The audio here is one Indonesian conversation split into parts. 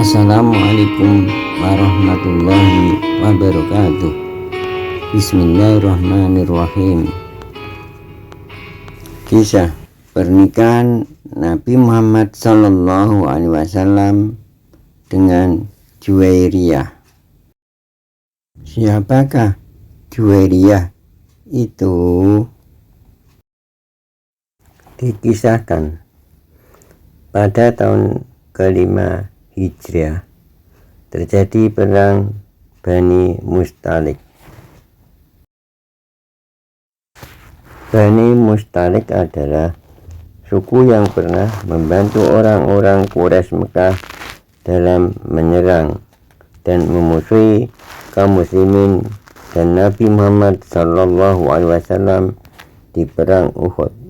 Assalamualaikum warahmatullahi wabarakatuh. Bismillahirrahmanirrahim. Kisah pernikahan Nabi Muhammad SAW dengan Juwairiyah. Siapakah Juwairiyah itu? Dikisahkan pada tahun kelima Hijriah terjadi perang Bani Mustalik. Bani Mustalik adalah suku yang pernah membantu orang-orang Quraisy Mekah dalam menyerang dan memusuhi kaum muslimin dan Nabi Muhammad SAW di perang Uhud.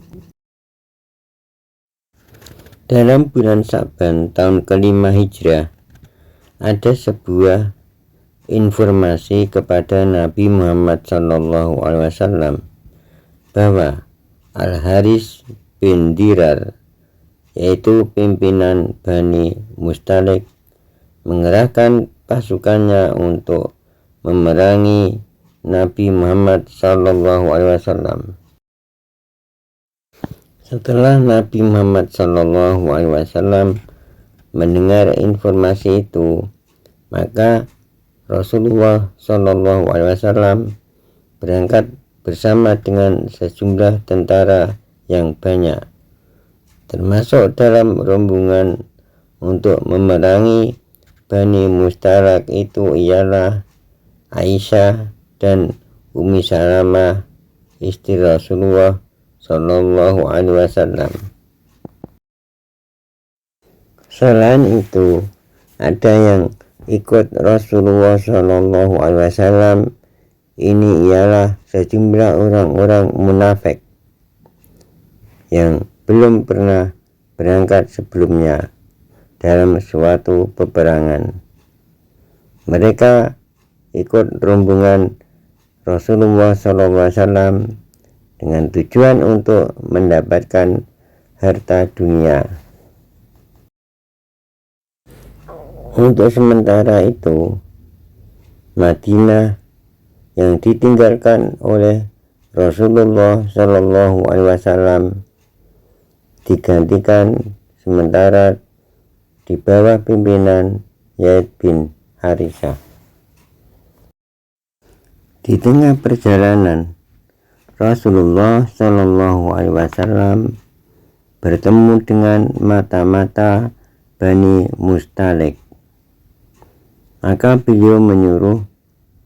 Dalam bulan Sa'ban tahun kelima Hijriah, ada sebuah informasi kepada Nabi Muhammad SAW bahwa Al-Haris bin Dirar, yaitu pimpinan Bani Mustalik, mengerahkan pasukannya untuk memerangi Nabi Muhammad SAW. Setelah Nabi Muhammad SAW mendengar informasi itu, maka Rasulullah SAW berangkat bersama dengan sejumlah tentara yang banyak, termasuk dalam rombongan untuk memerangi Bani Mustalik itu ialah Aisyah dan Ummi Salamah, istri Rasulullah SAW. Selain itu, ada yang ikut Rasulullah SAW. Ini ialah sejumlah orang-orang munafik yang belum pernah berangkat sebelumnya dalam suatu peperangan. Mereka ikut rombongan Rasulullah SAW dengan tujuan untuk mendapatkan harta dunia. Untuk sementara itu, Madinah yang ditinggalkan oleh Rasulullah SAW digantikan sementara di bawah pimpinan Zaid bin Harithah. Di tengah perjalanan, Rasulullah SAW bertemu dengan mata-mata Bani Mustalik. Maka beliau menyuruh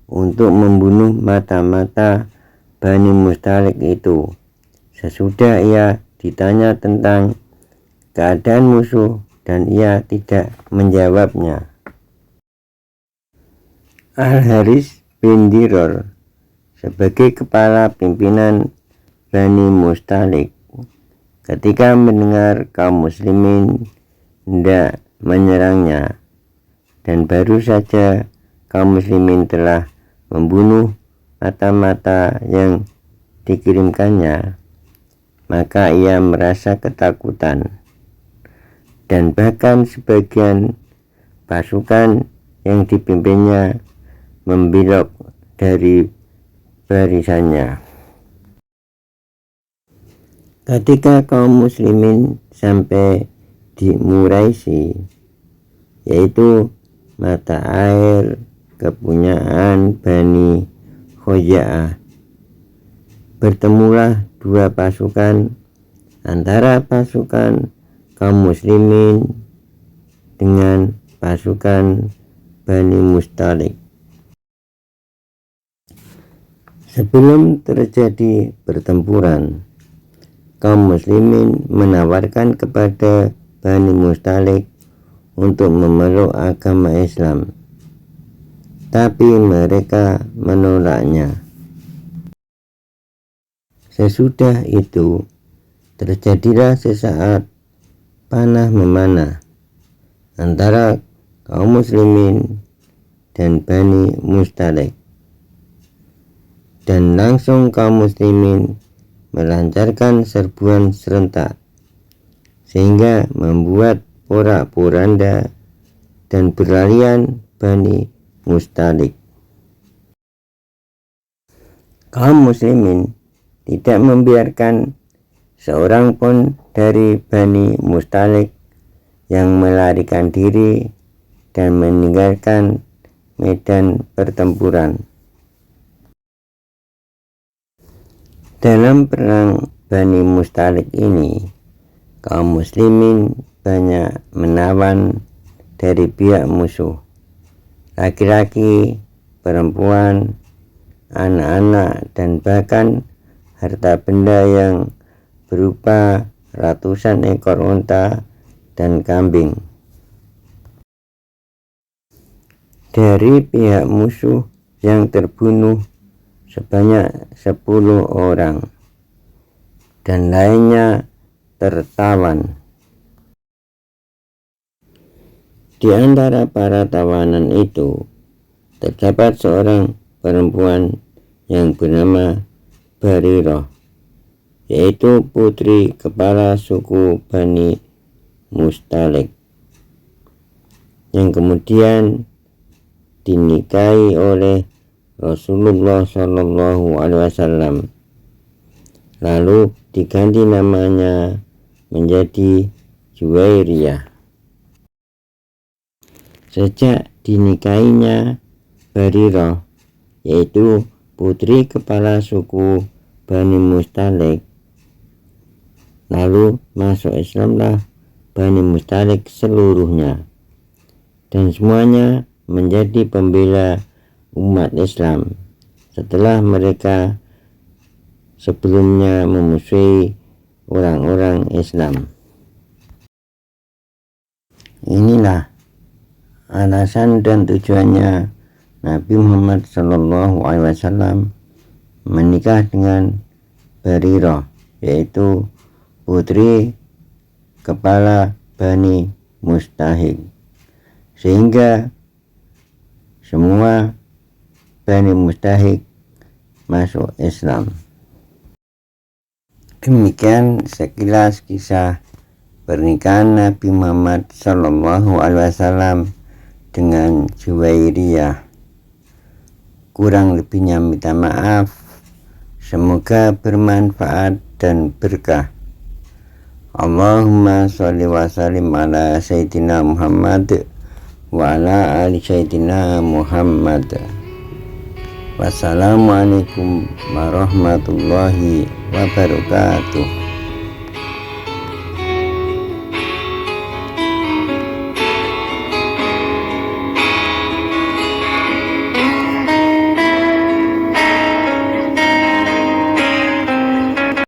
untuk membunuh mata-mata Bani Mustalik itu. Sesudah ia ditanya tentang keadaan musuh dan ia tidak menjawabnya. Al-Haris bin Dirar sebagai kepala pimpinan Bani Mustalik, ketika mendengar kaum muslimin hendak menyerangnya dan baru saja kaum muslimin telah membunuh mata-mata yang dikirimkannya, maka ia merasa ketakutan dan bahkan sebagian pasukan yang dipimpinnya membelok dari barisannya. Ketika kaum muslimin sampai di Muraisi, yaitu mata air kepunyaan Bani Khuza'ah, bertemulah dua pasukan antara pasukan kaum muslimin dengan pasukan Bani Mustalik. Sebelum terjadi pertempuran, kaum muslimin menawarkan kepada Bani Mustalik untuk memeluk agama Islam, tapi mereka menolaknya. Sesudah itu terjadilah sesaat panah memanah antara kaum muslimin dan Bani Mustalik, dan langsung kaum muslimin melancarkan serbuan serentak sehingga membuat porak-poranda dan berlarian Bani Mustalik. Kaum muslimin tidak membiarkan seorang pun dari Bani Mustalik yang melarikan diri dan meninggalkan medan pertempuran. Dalam perang Bani Mustalik ini, kaum muslimin banyak menawan dari pihak musuh, laki-laki, perempuan, anak-anak, dan bahkan harta benda yang berupa ratusan ekor unta dan kambing. Dari pihak musuh yang terbunuh sebanyak 10 orang dan lainnya tertawan. Di antara para tawanan itu terdapat seorang perempuan yang bernama Barirah, yaitu putri kepala suku Bani Mustalik, yang kemudian dinikahi oleh Rasulullah SAW, lalu diganti namanya menjadi Juwairiyah. Sejak dinikahinya Barirah, yaitu putri kepala suku Bani Mustalik, lalu masuk Islamlah Bani Mustalik seluruhnya, dan semuanya menjadi pembela umat Islam setelah mereka sebelumnya memusuhi orang-orang Islam. Inilah alasan dan tujuannya Nabi Muhammad SAW menikah dengan Barirah, yaitu putri kepala Bani Mustalik, sehingga semua Bani Mustalik masuk Islam. Demikian sekilas kisah pernikahan Nabi Muhammad SAW dengan Juwairiyah. Kurang lebihnya minta maaf. Semoga bermanfaat dan berkah. Allahumma sholli wa sallim ala Sayyidina Muhammad wa ala ali Sayyidina Muhammad. Wassalamualaikum warahmatullahi wabarakatuh.